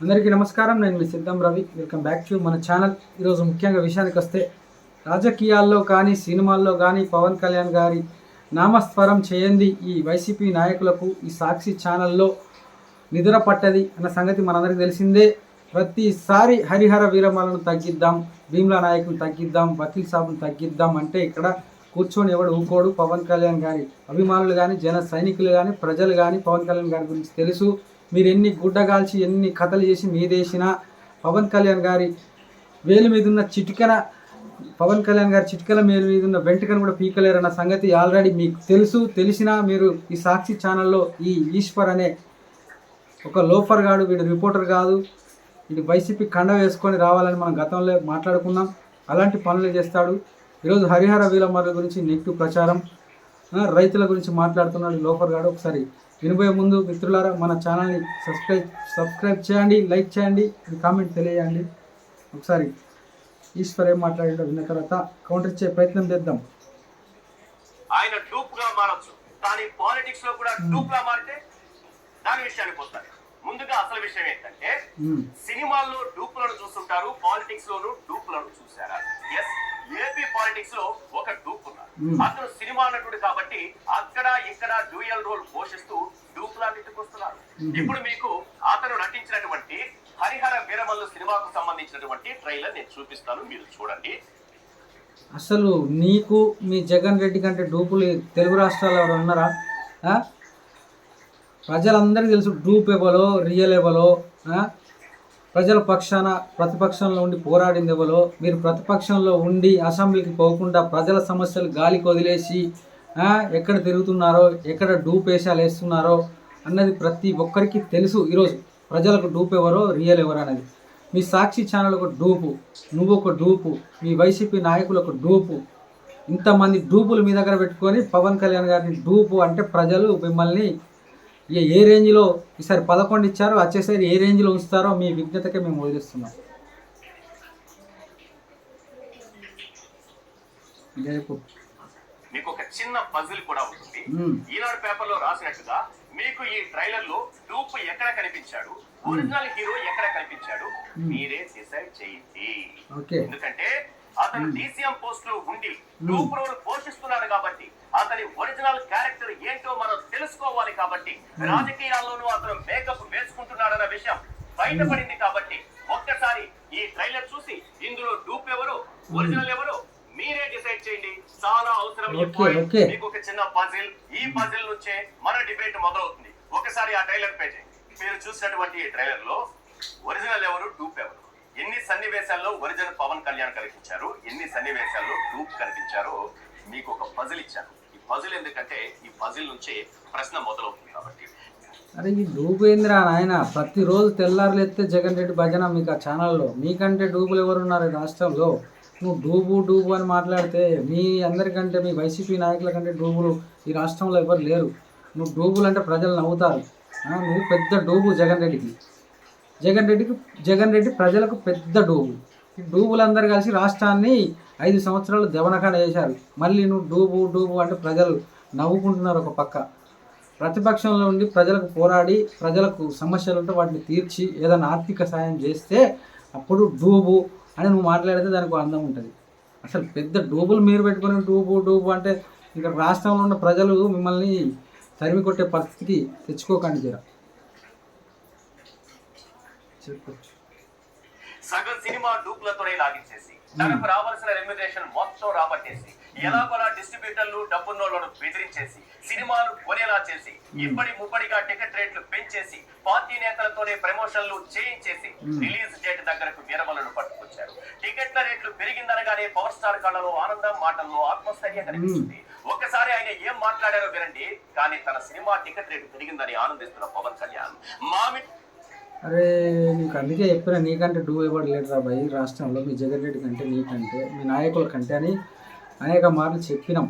అందరికీ నమస్కారం. నేను మీ సిద్ధం రవి. వెల్కమ్ బ్యాక్ టు మన ఛానల్. ఈరోజు ముఖ్యంగా విషయానికి వస్తే, రాజకీయాల్లో కానీ సినిమాల్లో కానీ పవన్ కళ్యాణ్ గారి నామస్మరం చేయండి ఈ వైసీపీ నాయకులకు ఈ సాక్షి ఛానల్లో నిద్ర పట్టది అన్న సంగతి మనందరికీ తెలిసిందే. ప్రతిసారి హరిహర వీరమలను తగ్గిద్దాం, భీమ్లా నాయకుని తగ్గిద్దాం, వకీల్ సాబుని తగ్గిద్దాం అంటే ఇక్కడ కూర్చొని ఎవడు ఊకోడు. పవన్ కళ్యాణ్ గారి అభిమానులు కానీ, జన సైనికులు కానీ, ప్రజలు కానీ పవన్ కళ్యాణ్ గారి గురించి తెలుసు. మీరు ఎన్ని గుడ్డగాల్చి ఎన్ని కథలు చేసి మీదేసినా పవన్ కళ్యాణ్ గారి వేలు మీద ఉన్న చిటికెన, పవన్ కళ్యాణ్ గారి చిటికెల మేలు మీద ఉన్న వెంటకను కూడా పీకలేరన్న సంగతి ఆల్రెడీ మీకు తెలుసు. తెలిసినా మీరు ఈ సాక్షి ఛానల్లో ఈ ఈశ్వర్ అనే ఒక లోఫర్ గాడు, వీడు రిపోర్టర్ కాదు, వీడు వైసీపీ కండ వేసుకొని రావాలని మనం గతంలో మాట్లాడుకున్నాం. అలాంటి పనులు చేస్తాడు. ఈరోజు హరిహర వీరమర్ల గురించి నెగిటివ్ ప్రచారం, రైతుల గురించి మాట్లాడుతున్నాడు లోఫర్ గాడు. ఒకసారి వినబోయే ముందు మిత్రులారా, మన ఛానల్ని సబ్స్క్రైబ్ చేయండి, లైక్ చేయండి, కామెంట్ తెలియజేయండి. ఒకసారి ఈశ్వర్ ఏం మాట్లాడాడో విన్న తర్వాత కౌంటర్ ఇచ్చే ప్రయత్నం చేద్దాం. ఆయన డూప్ గా మారచ్చు, కానీ పాలిటిక్స్ లో కూడా డూప్ గా మారితే దాని విషయానికి వస్తారు. ముందుగా అసలు విషయం ఏంటంటే, సినిమాల్లో డూపులను చూస్తుంటారు, పాలిటిక్స్ లోను డూపులను చూసారా? ఎస్, ఏపీ పాలిటిక్స్ లో ఒక డూప్ ఉన్నారు. అతను సినిమా నటుడు కాబట్టి అక్కడ ఇక్కడ డ్యూయల్ రోల్ పోషిస్తూ డూపులా నెట్టుకొస్తున్నారు. ఇప్పుడు మీకు అతను నటించినటువంటి హరిహర వీరమల్లు సినిమాకు సంబంధించినటువంటి ట్రైలర్ నేను చూపిస్తాను, మీరు చూడండి. అసలు నీకు మీ జగన్ రెడ్డి కంటే డూపులు తెలుగు రాష్ట్రాల్లో ఎవరు ఉన్నారా? ప్రజలందరికీ తెలుసు డూప్ ఎవరో, రియల్ ఎవరో. ప్రజల పక్షాన ప్రతిపక్షంలో ఉండి పోరాడింది ఎవరో. మీరు ప్రతిపక్షంలో ఉండి అసెంబ్లీకి పోకుండా ప్రజల సమస్యలు గాలికి వదిలేసి ఎక్కడ తిరుగుతున్నారో, ఎక్కడ డూప్ వేషాలు వేస్తున్నారో అన్నది ప్రతి ఒక్కరికి తెలుసు. ఈరోజు ప్రజలకు డూప్ ఎవరో, రియల్ ఎవరో అనేది. మీ సాక్షి ఛానల్ ఒక డూపు, నువ్వు ఒక డూపు, మీ వైసీపీ నాయకులు ఒక డూపు. ఇంతమంది డూపులు మీ దగ్గర పెట్టుకొని పవన్ కళ్యాణ్ గారిని డూపు అంటే ప్రజలు మిమ్మల్ని ఏ రేంజ్లో ఈసారి 11 ఇచ్చారో వచ్చేసరి ఏ రేంజ్లో ఉంచుతారో మీ విజ్ఞతకే మేము వదిలేస్తున్నాం. మీకు ఒక చిన్న పజిల్ కూడా ఉంటుంది. ఈనాడు పేపర్ లో రాసినట్టుగా మీకు ఈ ట్రైలర్ లో డూప్ ఎక్కడ కనిపించాడు, ఒరిజినల్ హీరో ఎక్కడ కనిపించాడు, మీరే డిసైడ్ చేయండి. ఎందుకంటే అతను డీసీఎం పోస్ట్ లో ఉండి డూప్ రోల్ పోషిస్తున్నాడు కాబట్టి అతని ఒరిజినల్ క్యారెక్టర్ ఏంటో మనం తెలుసుకోవాలి. కాబట్టి రాజకీయాల్లోనూ అతను మేకప్ వేసుకుంటున్నాడన్న విషయం బయటపడింది. కాబట్టి ఒక్కసారి ఈ ట్రైలర్ చూసి ఇందులో డూప్ ఎవరు, ఒరిజినల్ ఎవరు మీరే డిసైడ్ చేయండి. చాలా అవసరం. మీకు ఒక చిన్న పజిల్, ఈ పజిల్ నుంచే మన డిబేట్ మొదలవుతుంది. ఒకసారి ఆ ట్రైలర్ పేజ్ మీరు చూసినటువంటి ఈ ట్రైలర్ లో ఒరిజినల్ ఎవరు, డూప్ ఎవరు, ఎన్ని సన్నివేశాల్లో ఒరిజినల్ పవన్ కళ్యాణ్ కనిపించారు, ఎన్ని సన్నివేశాల్లో డూప్ కనిపించారో మీకు ఒక పజిల్ ఇచ్చాను. ఈ పజిల్ ఎందుకంటే ఈ పజిల్ నుంచే ప్రశ్న మొదలవుతుంది. కాబట్టి అరే ఈ డూబు ఏందిరా నాయన, ప్రతిరోజు తెల్లారులెత్తే జగన్ రెడ్డి భజన మీకు ఆ ఛానల్లో. మీకంటే డూబులు ఎవరున్నారు ఈ రాష్ట్రంలో? నువ్వు డూబు అని మాట్లాడితే మీ అందరికంటే, మీ వైసీపీ నాయకుల కంటే డూబులు ఈ రాష్ట్రంలో ఎవరు లేరు. నువ్వు డూబులు అంటే ప్రజలు నవ్వుతారు. నువ్వు పెద్ద డూబు జగన్ రెడ్డి ప్రజలకు పెద్ద డూబు. ఈ డూబులందరూ కలిసి రాష్ట్రాన్ని 5 సంవత్సరాలు దెవనకాడ చేశారు. మళ్ళీ నువ్వు డూబు అంటే ప్రజలు నవ్వుకుంటున్నారు. ఒక పక్క ప్రతిపక్షంలో ఉండి ప్రజలకు పోరాడి, ప్రజలకు సమస్యలు ఉంటే వాటిని తీర్చి ఏదైనా ఆర్థిక సాయం చేస్తే అప్పుడు డూబు అని నువ్వు మాట్లాడితే దానికి అందం ఉంటుంది. అసలు పెద్ద డూబులు మీరు పెట్టుకుని డూబు అంటే ఇంకా రాష్ట్రంలో ఉన్న ప్రజలు మిమ్మల్ని తరిమి కొట్టే పరిస్థితికి తెచ్చుకోకండి. జర సగం సినిమా డూప్లతోనే లాగించేసి తనకు రావాల్సిన రెమ్యునరేషన్ మొత్తం రాబట్టేసి ఎలాగోలా డిస్ట్రిబ్యూటర్లు డబ్బున్నోళ్లను బెదిరించేసి సినిమాలు కొనేలా చేసి ఇప్పటి ముప్పటిగా టికెట్ రేట్లు పెంచేసి పార్టీ నేతలతోనే ప్రమోషన్లు చేయించేసి రిలీజ్ డేట్ దగ్గరకు వీరమలను పట్టుకొచ్చారు. టికెట్ల రేట్లు పెరిగిందనగానే పవర్ స్టార్ కళ్ళలో ఆనందం, మాటల్లో ఆత్మస్థైర్యం కనిపిస్తుంది. ఒక్కసారి ఆయన ఏం మాట్లాడారో వినండి. కానీ తన సినిమా టికెట్ రేటు పెరిగిందని ఆనందిస్తున్న పవన్ కళ్యాణ్ అరే నీకు అందుకే చెప్పిన, నీకంటే డూ ఎవరు లేడురా భయ్ రాష్ట్రంలో, మీ జగన్ రెడ్డి కంటే, నీకంటే, మీ నాయకుల కంటే అని అనేక మార్లు చెప్పినాం.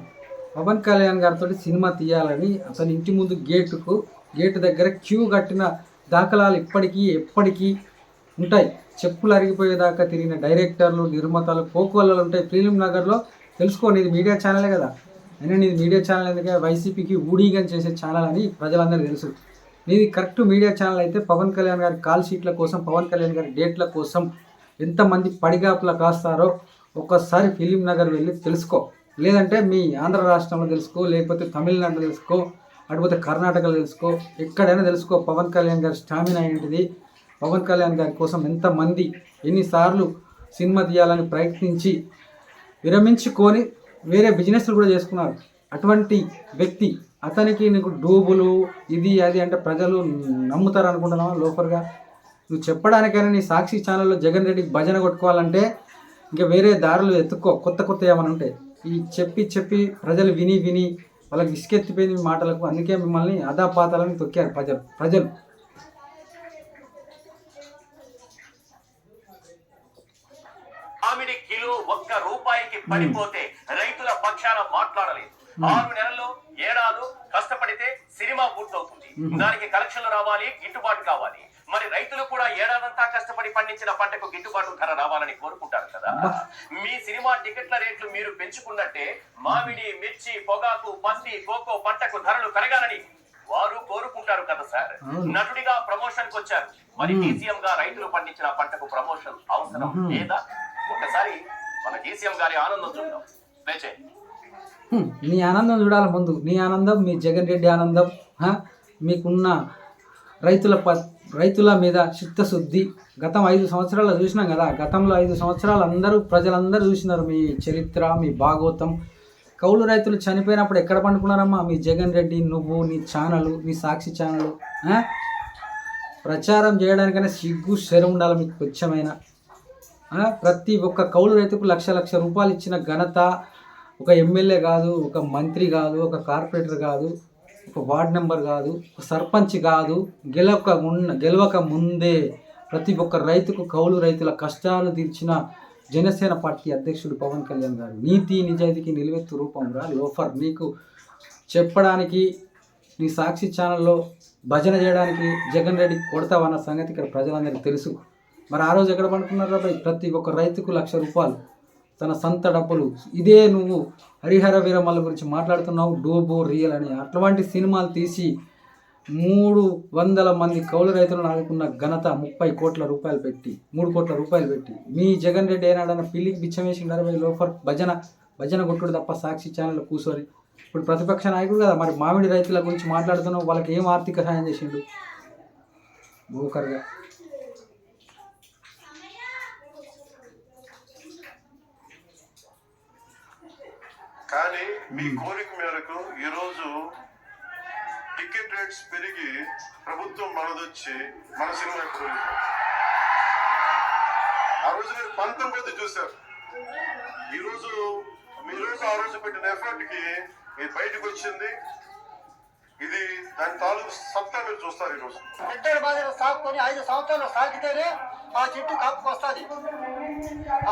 పవన్ కళ్యాణ్ గారితో సినిమా తీయాలని అతని ఇంటి ముందు గేటు దగ్గర క్యూ కట్టిన దాఖలాలు ఎప్పటికీ ఉంటాయి. చెప్పులు అరిగిపోయేదాకా తిరిగిన డైరెక్టర్లు, నిర్మాతలు, కోకోళ్ళు ఉంటాయి. ఫిలిం నగర్లో తెలుసుకోండి. ఇది మీడియా ఛానలే కదా. అయినా ఇది మీడియా ఛానల్ ఎందుకే, వైసీపీకి ఊడిగం చేసే ఛానల్ అని ప్రజలందరికీ తెలుసు. నీది కరెక్ట్ మీడియా ఛానల్ అయితే పవన్ కళ్యాణ్ గారి కాల్ షీట్ల కోసం, పవన్ కళ్యాణ్ గారి డేట్ల కోసం ఎంతమంది పడిగాపుల కాస్తారో ఒక్కసారి ఫిలిం నగర్ వెళ్ళి తెలుసుకో. లేదంటే మీ ఆంధ్ర రాష్ట్రంలో తెలుసుకో, లేకపోతే తమిళనాడులో తెలుసుకో, అటుపోతే కర్ణాటకలో తెలుసుకో, ఎక్కడైనా తెలుసుకో పవన్ కళ్యాణ్ గారి స్టామినా ఏంటిది, పవన్ కళ్యాణ్ గారి కోసం ఎంతమంది ఎన్నిసార్లు సినిమా తీయాలని ప్రయత్నించి విరమించుకొని వేరే బిజినెస్లు కూడా చేసుకున్నారు. అటువంటి వ్యక్తి అతనికి నీకు డూబులు ఇది అది అంటే ప్రజలు నమ్ముతారు అనుకుంటున్నావా లోఫర్గా? నువ్వు చెప్పడానికైనా నీ సాక్షి ఛానల్లో జగన్ రెడ్డికి భజన కొట్టుకోవాలంటే ఇంకా వేరే దారులు ఎత్తుక్కో, కొత్త ఏమైనా ఉంటాయి. ఈ చెప్పి ప్రజలు విని వాళ్ళకి విసుకెత్తిపోయింది మీ మాటలకు. అందుకే మిమ్మల్ని అదాపాతాలని తొక్కారు ప్రజలు. మామిడి కిలో ₹1 పడిపోతే రైతుల పక్షాన మాట్లాడలేదు. 6 నెలల్లో ఏడాది కష్టపడితే సినిమా పూర్తవుతుంది. దానికి కలెక్షన్లు రావాలి, గిట్టుబాటు కావాలి. మరి రైతులు కూడా ఏడాదంతా కష్టపడి పండించిన పంటకు గిట్టుబాటు ధర రావాలని కోరుకుంటారు కదా. మీ సినిమా టికెట్ల రేట్లు మీరు పెంచుకున్నట్టే మామిడి, మిర్చి, పొగాకు, పత్తి, కోకో పంటకు ధరలు పెరగాలని వారు కోరుకుంటారు కదా సార్. నటుడిగా ప్రమోషన్ కు వచ్చారు, మరి డీసీఎం గా రైతులు పండించిన పంటకు ప్రమోషన్ అవసరం లేదా? ఒకసారి మన డీసీఎం గారి ఆనందం చూద్దాం. నీ ఆనందం చూడాలి ముందు. నీ ఆనందం, మీ జగన్ రెడ్డి ఆనందం, మీకున్న రైతుల మీద చిత్తశుద్ధి. గతం 5 సంవత్సరాలు చూసినాం కదా. గతంలో 5 సంవత్సరాలు ప్రజలందరూ చూసినారు మీ చరిత్ర, మీ భాగవతం. కౌలు రైతులు చనిపోయినప్పుడు ఎక్కడ పండుకున్నారమ్మా? మీ జగన్ రెడ్డి, నువ్వు, నీ ఛానల్, నీ సాక్షి ఛానల్. ప్రచారం చేయడానికైనా సిగ్గు శరం ఉండాలి మీకు కొంచెమైనా. ప్రతి ఒక్క కౌలు రైతుకు లక్ష రూపాయలు ఇచ్చిన ఘనత ఒక ఎమ్మెల్యే కాదు, ఒక మంత్రి కాదు, ఒక కార్పొరేటర్ కాదు, ఒక వార్డ్ మెంబర్ కాదు, ఒక సర్పంచ్ కాదు, గెలవక ముందే ప్రతి ఒక్క రైతుకు, కౌలు రైతుల కష్టాలు తీర్చిన జనసేన పార్టీ అధ్యక్షుడు పవన్ కళ్యాణ్ గారు. నీతి నిజాయితీకి నిలువెత్తు రూపం రా లోఫర్. నీకు చెప్పడానికి నీ సాక్షి ఛానల్లో భజన చేయడానికి జగన్ రెడ్డి కొడతావన్న సంగతి ఇక్కడ ప్రజలందరికీ తెలుసు. మరి ఆ రోజు ఎక్కడ పండుకున్నారా? ప్రతి ఒక్క రైతుకు ₹1,00,000 తన సొంత డబ్బులు. ఇదే నువ్వు హరిహర వీరమల్ల గురించి మాట్లాడుతున్నావు, డూబు రియల్ అని. అటువంటి సినిమాలు తీసి 300 మంది కౌలు రైతులను ఆదుకున్న ఘనత 30 కోట్ల రూపాయలు పెట్టి, 3 కోట్ల రూపాయలు పెట్టి. మీ జగన్ రెడ్డి ఏనాడన్న పిల్లికి బిచ్చం వేసి 40 లోఫర్ భజన కొట్టుడు తప్ప సాక్షి ఛానల్లో కూర్చొని. ఇప్పుడు ప్రతిపక్ష నాయకుడు కదా, మరి మామిడి రైతుల గురించి మాట్లాడుతున్నావు. వాళ్ళకి ఏం ఆర్థిక సహాయం చేసిండు బోకర్గా? కానీ మీ కోరిక మేరకు ఈరోజు టికెట్ రేట్స్ పెరిగి ప్రభుత్వం మనదొచ్చి మన సినిమా ఎప్పుడు ఆ రోజు మీరు 19 చూశారు. ఈరోజు ఆ రోజు పెట్టిన ఎఫర్ట్ కి ఇది బయటకు వచ్చింది. ఇది దాని తాలూకు సత్తా మీరు చూస్తారు. ఈరోజు పెద్దల బాధ్యత సాగుకొని 5 సంవత్సరాలు సాగితేనే ఆ చెట్టు కాపుకు వస్తుంది.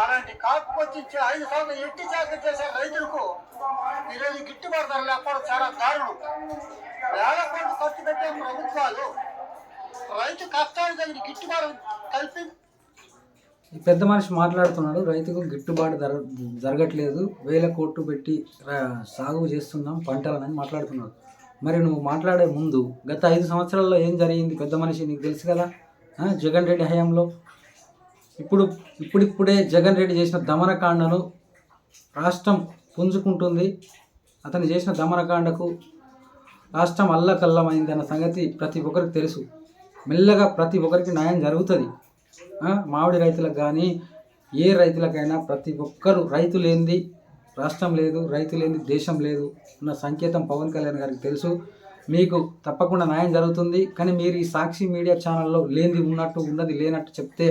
అలాంటి కాపుకు వచ్చి 5 సంవత్సరాలు ఎట్టి చాకరీ చేసే రైతులకు ఈరోజు గిట్టుబాటు ధర లేకపోవడం చాలా దారుణం. వేల కోట్లు ఖర్చు పెట్టే ప్రభుత్వాలు రైతు కష్టానికి తగిన గిట్టుబాటు కలిపి. ఈ పెద్ద మనిషి మాట్లాడుతున్నాడు, రైతుకు గిట్టుబాటు జరగట్లేదు, 1000 కోట్లు పెట్టి సాగు చేస్తున్నాం పంటలని మాట్లాడుతున్నాడు. మరి నువ్వు మాట్లాడే ముందు గత 5 సంవత్సరాల్లో ఏం జరిగింది పెద్ద మనిషి నీకు తెలుసు కదా. జగన్ రెడ్డి హయాంలో ఇప్పుడిప్పుడే జగన్ రెడ్డి చేసిన దమనకాండను రాష్ట్రం పుంజుకుంటుంది. అతను చేసిన దమనకాండకు రాష్ట్రం అల్లకల్లమైంది అన్న సంగతి ప్రతి ఒక్కరికి తెలుసు. మెల్లగా ప్రతి ఒక్కరికి న్యాయం జరుగుతుంది. మామిడి రైతులకు కానీ ఏ రైతులకైనా ప్రతి ఒక్కరు రైతు లేనిది రాష్ట్రం లేదు, రైతు లేని దేశం లేదు అన్న సంకేతం పవన్ కళ్యాణ్ గారికి తెలుసు. మీకు తప్పకుండా న్యాయం జరుగుతుంది. కానీ మీరు ఈ సాక్షి మీడియా ఛానల్లో లేనిది ఉన్నట్టు, ఉన్నది లేనట్టు చెప్తే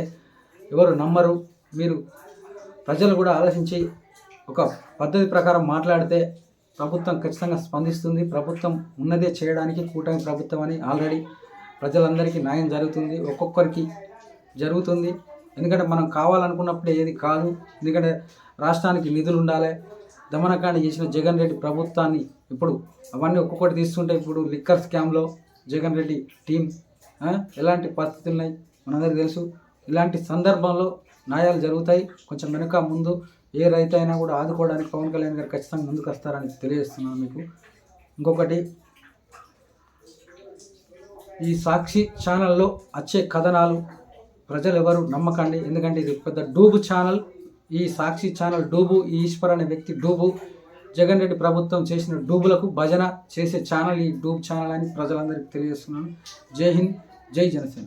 ఎవరు నమ్మరు. మీరు ప్రజలు కూడా ఆలోచించి ఒక పద్ధతి ప్రకారం మాట్లాడితే ప్రభుత్వం ఖచ్చితంగా స్పందిస్తుంది. ప్రభుత్వం ఉన్నదే చేయడానికి కూటమి ప్రభుత్వం అని ఆల్రెడీ ప్రజలందరికీ న్యాయం జరుగుతుంది, ఒక్కొక్కరికి జరుగుతుంది. ఎందుకంటే మనం కావాలనుకున్నప్పుడే ఏది కాదు. ఎందుకంటే రాష్ట్రానికి నిధులు ఉండాలి. దమనకాండ చేసిన జగన్ రెడ్డి ప్రభుత్వాన్ని ఇప్పుడు అవన్నీ ఒక్కొక్కటి తీస్తుంటే ఇప్పుడు లిక్కర్ స్కామ్లో జగన్ రెడ్డి టీం ఎలాంటి పరిస్థితులు ఉన్నాయి మనందరికీ తెలుసు. ఇలాంటి సందర్భంలో న్యాయాలు జరుగుతాయి. కొంచెం వెనుక ముందు ఏ రైతు అయినా కూడా ఆదుకోవడానికి పవన్ కళ్యాణ్ గారు ఖచ్చితంగా ముందుకు వస్తారని తెలియజేస్తున్నాను మీకు. ఇంకొకటి ఈ సాక్షి ఛానల్లో వచ్చే కథనాలు ప్రజలు ఎవరు నమ్మకండి, ఎందుకంటే ఇది పెద్ద డూబు ఛానల్. ఈ సాక్షి ఛానల్ డూబు. ఈ ఈశ్వర్ అనే వ్యక్తి డూబు. జగన్ రెడ్డి ప్రభుత్వం చేసిన డూబులకు భజన చేసే ఛానల్ ఈ డూబ్ ఛానల్ అని ప్రజలందరికీ తెలియజేస్తున్నాను. జై హింద్, జై జనసేన.